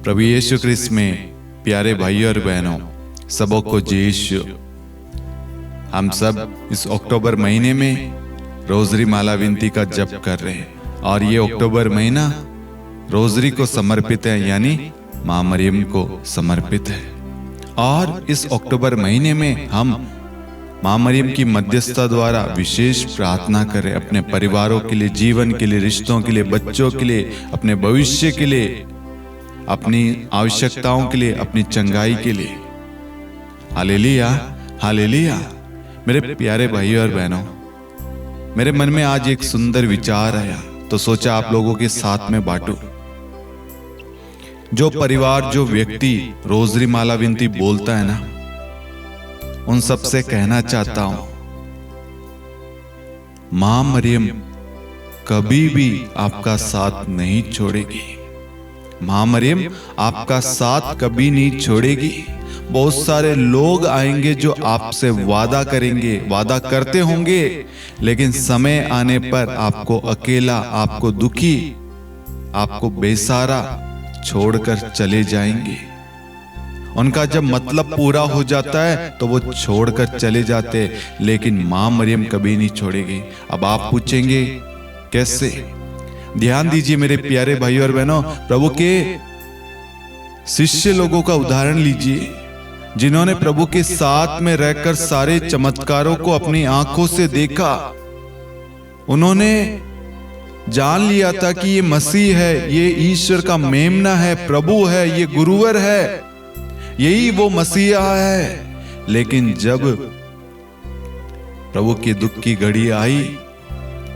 प्रभु यीशु क्रिस्त में प्यारे भाइयों और बहनों, सबों को जय यीशु। हम सब इस अक्टूबर महीने में रोजरी माला विनती का जप कर रहे हैं और ये अक्टूबर महीना रोजरी को समर्पित है, यानी माँ मरियम को समर्पित है। और इस अक्टूबर महीने में हम माँ मरियम की मध्यस्थता द्वारा विशेष प्रार्थना करें अपने परिवारों के लिए, जीवन के लिए, रिश्तों के लिए, बच्चों के लिए, अपने भविष्य के लिए, अपनी आवश्यकताओं के लिए, अपनी चंगाई के लिए। Hallelujah, hallelujah. मेरे प्यारे भाइयों और बहनों, मेरे मन में आज एक सुंदर विचार आया तो सोचा आप लोगों के साथ में बांटूं। जो परिवार, जो व्यक्ति रोजरी माला विनती बोलता है ना, उन सब से कहना चाहता हूं, मां मरियम कभी भी आपका साथ नहीं छोड़ेगी। मां मरियम आपका साथ कभी नहीं छोड़ेगी। बहुत सारे लोग आएंगे जो आपसे वादा करेंगे, वादा करते होंगे, लेकिन समय आने पर आपको अकेला, आपको दुखी, आपको बेसहारा छोड़कर चले जाएंगे। उनका जब मतलब पूरा हो जाता है तो वो छोड़कर चले जाते, लेकिन मां मरियम कभी नहीं छोड़ेगी। अब आप पूछेंगे कैसे? ध्यान दीजिए मेरे प्यारे भाइयों और बहनों, प्रभु के शिष्य लोगों का उदाहरण लीजिए, जिन्होंने प्रभु के साथ में रहकर सारे चमत्कारों को अपनी आंखों से देखा। उन्होंने जान लिया था कि ये मसीह है, ये ईश्वर का मेमना है, प्रभु है, ये गुरुवर है, यही वो मसीहा है। लेकिन जब प्रभु के दुख की घड़ी आई,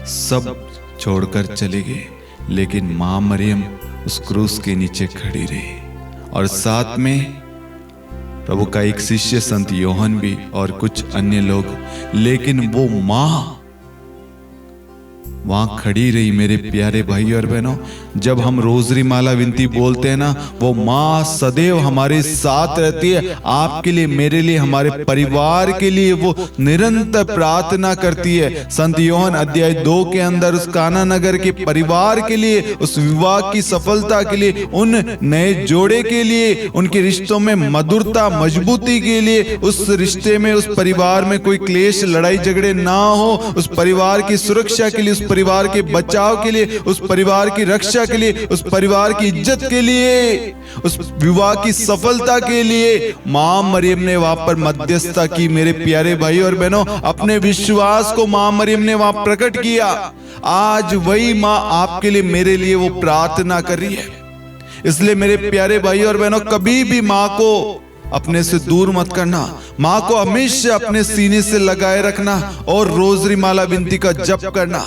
सब छोड़कर चले गए, लेकिन मां मरियम उस क्रूस के नीचे खड़ी रही। और साथ में प्रभु का एक शिष्य संत योहन भी और कुछ अन्य लोग, लेकिन वो मां वहां खड़ी रही। मेरे प्यारे भाई और बहनों, जब हम रोजरी माला विनती बोलते हैं ना, वो मां सदैव हमारे साथ रहती है। आपके लिए, मेरे लिए, हमारे परिवार के लिए वो निरंतर प्रार्थना करती है। संत योहन अध्याय 2 के अंदर उस काना नगर के परिवार के लिए, उस विवाह की सफलता के लिए, उन नए जोड़े के लिए, उनके रिश्तों में मधुरता, मजबूती के लिए, उस रिश्ते में, उस परिवार में कोई क्लेश, लड़ाई झगड़े ना हो, उस परिवार की सुरक्षा के लिए, उस परिवार के बचाव के लिए, उस परिवार की रक्षा के लिए, उस परिवार की इज्जत के लिए, उस विवाह की सफलता के लिए मां मरियम ने वहां पर मध्यस्थता की। मेरे प्यारे भाई और बहनों, अपने विश्वास को मां मरियम ने वहां प्रकट किया। आज वही मां आपके लिए, मेरे लिए वो प्रार्थना कर रही है। इसलिए मेरे प्यारे भाई और बहनों, कभी भी मां को अपने से दूर मत करना। मां को हमेशा अपने सीने से लगाए रखना और रोजरी माला विनती का जप करना।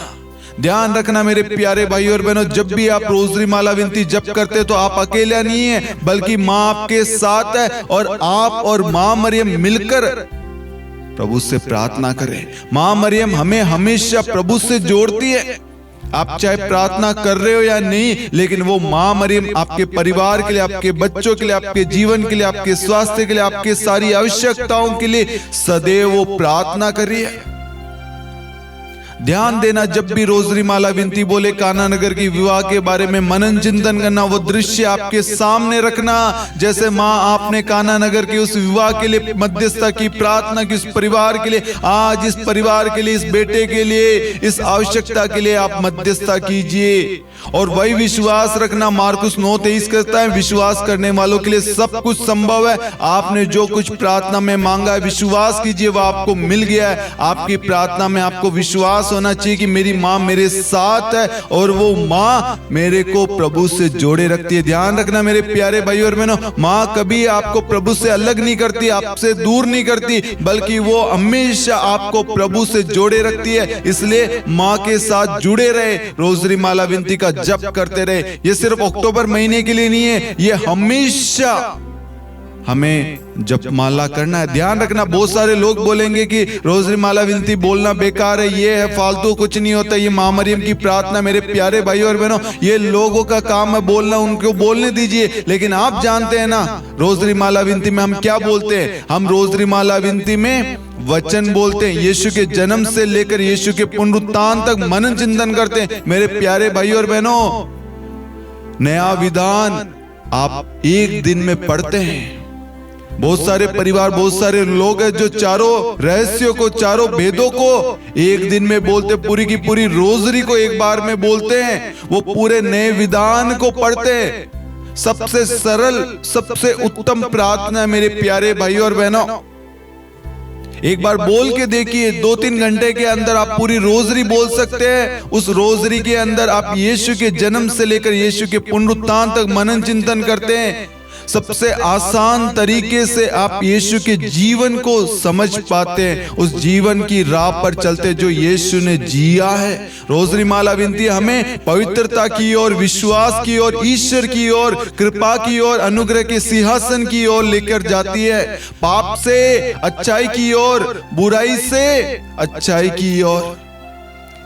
ध्यान रखना मेरे प्यारे भाई और बहनों, जब भी आप रोजरी माला विनती जप करते तो आप अकेला नहीं है, बल्कि मां आपके साथ है। और आप और मां मरियम मिलकर प्रभु से प्रार्थना करें। मां मरियम हमें हमेशा प्रभु से जोड़ती है। आप चाहे प्रार्थना कर रहे हो या नहीं, लेकिन वो मां मरियम आपके परिवार के लिए, आपके बच्चों के लिए, आपके जीवन के लिए, आपके स्वास्थ्य के लिए, आपके सारी आवश्यकताओं के लिए सदैव वो प्रार्थना कर रही है। ध्यान देना, जब भी रोजरी माला विनती बोले, काना नगर की विवाह के बारे में मनन चिंतन करना, वो दृश्य आपके सामने रखना। जैसे मां आपने काना नगर के उस विवाह के लिए मध्यस्थता की, प्रार्थना की, उस परिवार के लिए, आज इस परिवार के लिए, इस बेटे के लिए, इस आवश्यकता के लिए आप मध्यस्थता कीजिए। और वही विश्वास रखना, मार्कुस 9:23 कहता है, विश्वास करने वालों के लिए सब कुछ संभव है। आपने जो कुछ प्रार्थना में मांगा है, विश्वास कीजिए वो आपको मिल गया है। आपकी प्रार्थना में आपको विश्वास होना चाहिए कि मेरी मां मेरे साथ है और वो मां मेरे को प्रभु से जोड़े रखती है। ध्यान रखना मेरे प्यारे भाई और बहनों, मां कभी आपको प्रभु से अलग नहीं करती, आपसे दूर नहीं करती, बल्कि वो हमेशा आपको प्रभु से जोड़े रखती है। इसलिए मां के साथ जुड़े रहे, रोजरी माला विनती का जप करते रहे। ये सिर्फ अक्टूबर महीने के लिए नहीं है, ये हमेशा हमें जप माला करना है। ध्यान रखना, बहुत सारे लोग बोलेंगे कि रोजरी माला विनती बोलना बेकार है, ये है फालतू, कुछ नहीं होता, ये मां मरियम की प्रार्थना। मेरे प्यारे भाई और बहनों, ये लोगों का काम है बोलना, उनको बोलने दीजिए। लेकिन आप जानते हैं ना, रोजरी माला विनती में हम क्या बोलते हैं? हम रोजरी माला विनती में वचन बोलते हैं, यीशु के जन्म से लेकर यीशु के पुनरुत्थान तक मनन चिंतन करते हैं। मेरे प्यारे भाई और बहनों, नया विधान आप एक दिन में पढ़ते हैं। बहुत सारे परिवार, बहुत सारे लोग हैं जो चारों रहस्यों को, चारों भेदों को एक दिन में बोलते, पूरी की पूरी रोजरी को एक बार में बोलते हैं। वो पूरे नए विधान को पढ़ते हैं। सबसे सरल, सबसे उत्तम प्रार्थना है मेरे प्यारे भाई और बहनों। एक बार बोल के देखिए, 2-3 घंटे के अंदर आप पूरी रोजरी बोल सकते हैं। उस रोजरी के अंदर आप यीशु के जन्म से लेकर यीशु के पुनरुत्थान तक मनन चिंतन करते हैं। सबसे आसान तरीके से आप यीशु के जीवन को समझ पाते हैं, उस जीवन की राह पर चलते जो यीशु ने जिया है। रोजरी माला विनती हमें पवित्रता की ओर, विश्वास की ओर, ईश्वर की ओर, कृपा की ओर, अनुग्रह के सिंहासन की ओर लेकर जाती है। पाप से अच्छाई की ओर, बुराई से अच्छाई की ओर।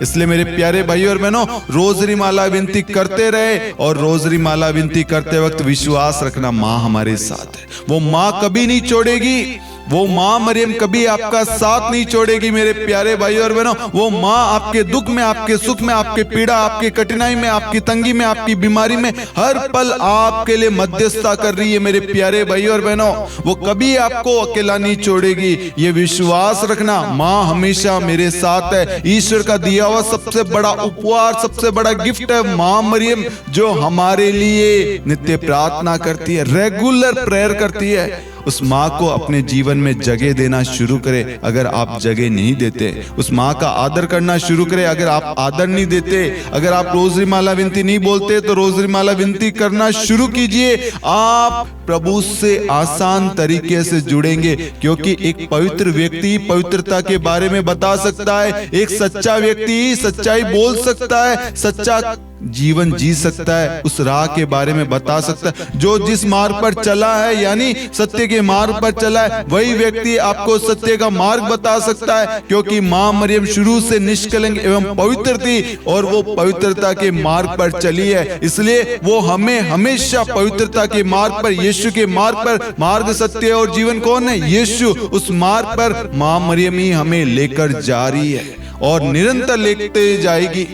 इसलिए मेरे प्यारे भाई और बहनों, रोजरी माला विनती करते रहे, और रोजरी माला विनती करते वक्त विश्वास रखना, माँ हमारे साथ है। वो माँ कभी नहीं छोड़ेगी। वो माँ मरियम कभी आपका साथ नहीं छोड़ेगी मेरे प्यारे भाई और बहनों। वो माँ आपके दुख में, आपके सुख में, आपके पीड़ा, आपके कठिनाई में, आपकी तंगी में, आपकी बीमारी में हर पल आपके लिए मध्यस्थता कर रही है मेरे प्यारे भाई और बहनों। वो कभी आपको अकेला नहीं छोड़ेगी, ये विश्वास रखना। माँ हमेशा मेरे साथ है। ईश्वर का दिया हुआ सबसे बड़ा उपहार, सबसे बड़ा गिफ्ट है माँ मरियम, जो हमारे लिए नित्य प्रार्थना करती है, रेगुलर प्रेयर करती है। उस माँ को अपने जीवन में जगह देना शुरू करें। अगर आप जगह नहीं देते, उस माँ का आदर करना शुरू करें। अगर आप आदर नहीं देते, अगर आप रोजरी माला विनती नहीं बोलते, तो रोजरी माला विनती करना शुरू कीजिए। आप प्रभु से आसान तरीके से जुड़ेंगे, क्योंकि एक पवित्र व्यक्ति पवित्रता के बारे में बता सकता है। एक सच्चा व्यक्ति सच्चाई बोल सकता है, सच्चा जीवन जी सकता है, उस राह के बारे में बता सकता है। जो जिस मार्ग पर चला है, यानी सत्य के मार्ग पर चला है, वही व्यक्ति आपको सत्य का मार्ग बता सकता है। क्योंकि माँ मरियम शुरू से निष्कलंक एवं पवित्र थी, और वो पवित्रता के मार्ग पर चली है। इसलिए वो हमें हमेशा पवित्रता के मार्ग पर, यीशु के मार्ग पर, मार्ग सत्य और जीवन कौन है? यीशु। उस मार्ग पर माँ मरियम ही हमें लेकर जा रही है और निरंतर लेते जाएगी।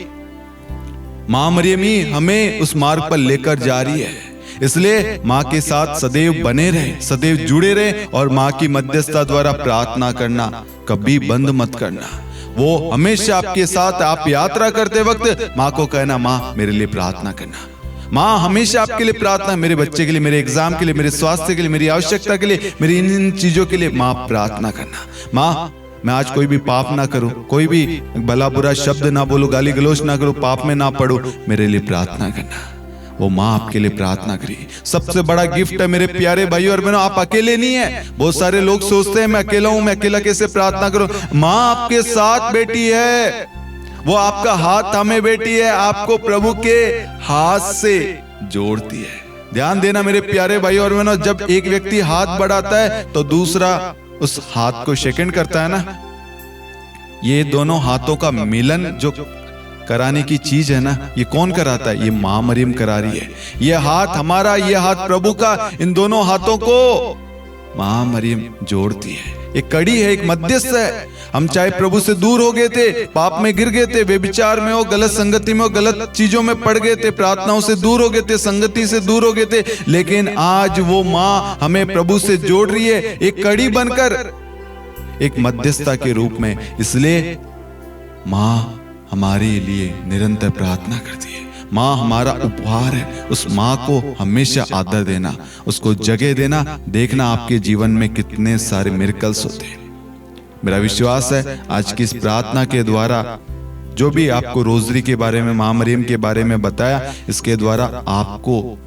माँ मरियम ही हमें उस मार्ग पर लेकर जा रही है। इसलिए माँ के साथ सदैव बने रहे, सदैव जुड़े रहे, और माँ की मध्यस्थता द्वारा प्रार्थना करना कभी बंद मत करना। वो हमेशा आपके साथ। आप यात्रा करते वक्त माँ को कहना, माँ मेरे लिए प्रार्थना करना। माँ हमेशा आपके लिए प्रार्थना, मेरे बच्चे के लिए, मेरे एग्जाम के लिए, मेरे स्वास्थ्य के लिए, मेरी आवश्यकता के लिए, मेरी इन चीजों के लिए माँ प्रार्थना करना। माँ मैं आज कोई भी पाप ना करूं, कोई भी भला बुरा शब्द ना बोलूं, गाली गलौज ना करूं, पाप में ना पड़ूं, मेरे लिए प्रार्थना करना। वो माँ आपके लिए प्रार्थना करी। सबसे बड़ा गिफ्ट है मेरे प्यारे भाई और बहनों, आप अकेले नहीं है। बहुत सारे लोग सोचते हैं मैं अकेला हूं, मैं अकेला कैसे प्रार्थना करूं। माँ आपके साथ बैठी है, वो आपका हाथ थामे बैठी है, आपको प्रभु के हाथ से जोड़ती है। ध्यान देना मेरे प्यारे भाई और बहनों, जब एक व्यक्ति हाथ बढ़ाता है तो दूसरा उस हाथ को शेकंड करता है ना। ये दोनों हाथों का मिलन जो कराने की चीज है ना, ये कौन कराता है? ये माँ मरियम करा रही है। ये हाथ हमारा, ये हाथ प्रभु का, इन दोनों हाथों को माँ मरियम जोड़ती है। एक कड़ी है, एक मध्यस्थ है। हम चाहे प्रभु से दूर हो गए थे, पाप में गिर गए थे, व्यभिचार में हो, गलत संगति में हो, गलत चीजों में पड़ गए थे, प्रार्थनाओं से दूर हो गए थे, संगति से दूर हो गए थे, लेकिन आज वो माँ हमें प्रभु से जोड़ रही है, एक कड़ी बनकर, एक मध्यस्थता के रूप में। इसलिए माँ हमारे लिए निरंतर प्रार्थना करती है। माँ हमारा उपहार है। उस माँ को हमेशा आदर देना, उसको जगह देना। देखना आपके जीवन में कितने सारे मिरेकल्स होते हैं। मेरा विश्वास है आज की इस प्रार्थना के द्वारा, जो भी आपको रोजरी के बारे में, माँ मरियम के बारे में बताया, इसके द्वारा आपको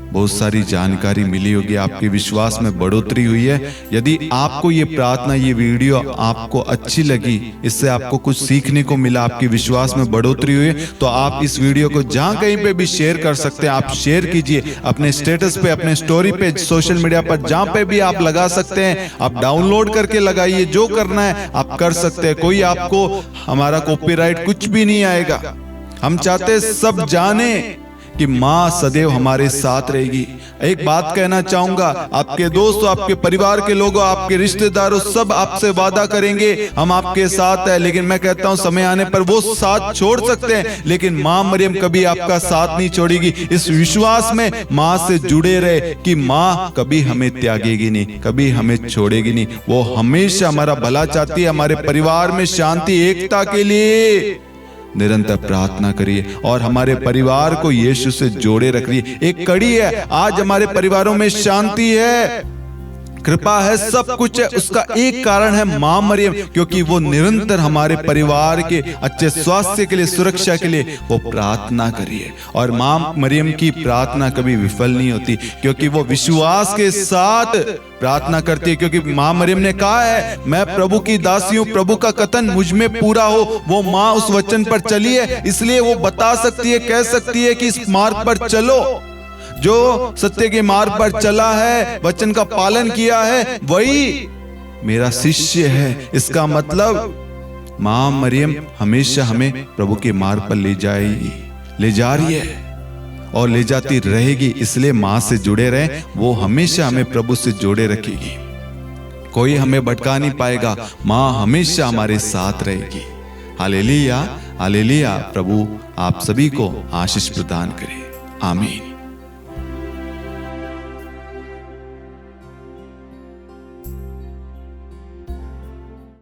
बहुत सारी जानकारी मिली होगी, आपके विश्वास में बढ़ोतरी हुई है। यदि आपको ये प्रार्थना, ये वीडियो आपको अच्छी लगी, इससे आपको कुछ सीखने को मिला, आपके विश्वास में बढ़ोतरी हुई, तो आप इस वीडियो को जहां कहीं पे भी शेयर कर सकते हैं। आप शेयर कीजिए अपने स्टेटस पे, अपने स्टोरी पे, सोशल मीडिया पर, जहां पे भी आप लगा सकते हैं। आप डाउनलोड करके लगाइए, जो करना है आप कर सकते हैं। कोई आपको, हमारा कॉपीराइट कुछ भी नहीं आएगा। हम चाहते सब जाने कि माँ सदैव हमारे साथ रहेगी। एक बात कहना चाहूंगा, आपके दोस्तों, आपके परिवार के लोगों, आपके रिश्तेदारों, सब आपसे वादा करेंगे हम आपके साथ है, लेकिन मैं कहता हूं समय आने पर वो साथ छोड़ सकते हैं, लेकिन माँ मरियम कभी आपका साथ नहीं छोड़ेगी। इस विश्वास में माँ से जुड़े रहे कि माँ कभी हमें त्यागेगी नहीं, कभी हमें छोड़ेगी नहीं। वो हमेशा हमारा भला चाहती है। हमारे परिवार में शांति, एकता के लिए निरंतर प्रार्थना करिए और हमारे परिवार को यीशु से जोड़े रखिए। एक कड़ी है, आज हमारे परिवारों में शांति है, कृपा है, सब कुछ है, उसका एक कारण है माँ मरियम, क्योंकि वो निरंतर हमारे परिवार के अच्छे स्वास्थ्य के लिए, सुरक्षा के लिए वो प्रार्थना करिए। और माँ मरियम की प्रार्थना कभी विफल नहीं होती, क्योंकि वो विश्वास के साथ प्रार्थना करती है। क्योंकि माँ मरियम ने कहा है, मैं प्रभु की दासी हूँ, प्रभु का कथन मुझ में पूरा हो। वो माँ उस वचन पर चली है, इसलिए वो बता सकती है, कह सकती है कि इस मार्ग पर चलो। जो सत्य के मार्ग पर चला है, वचन का पालन किया है, वही मेरा शिष्य है। इसका मतलब माँ मरियम हमेशा हमें प्रभु के मार्ग पर ले जाएगी, ले जा रही है और ले जाती रहेगी। इसलिए माँ से जुड़े रहें, वो हमेशा हमें प्रभु से जोड़े रखेगी, कोई हमें भटका नहीं पाएगा। माँ हमेशा हमारे साथ रहेगी। Hallelujah, hallelujah. प्रभु आप सभी को आशीष प्रदान करे। आमीन।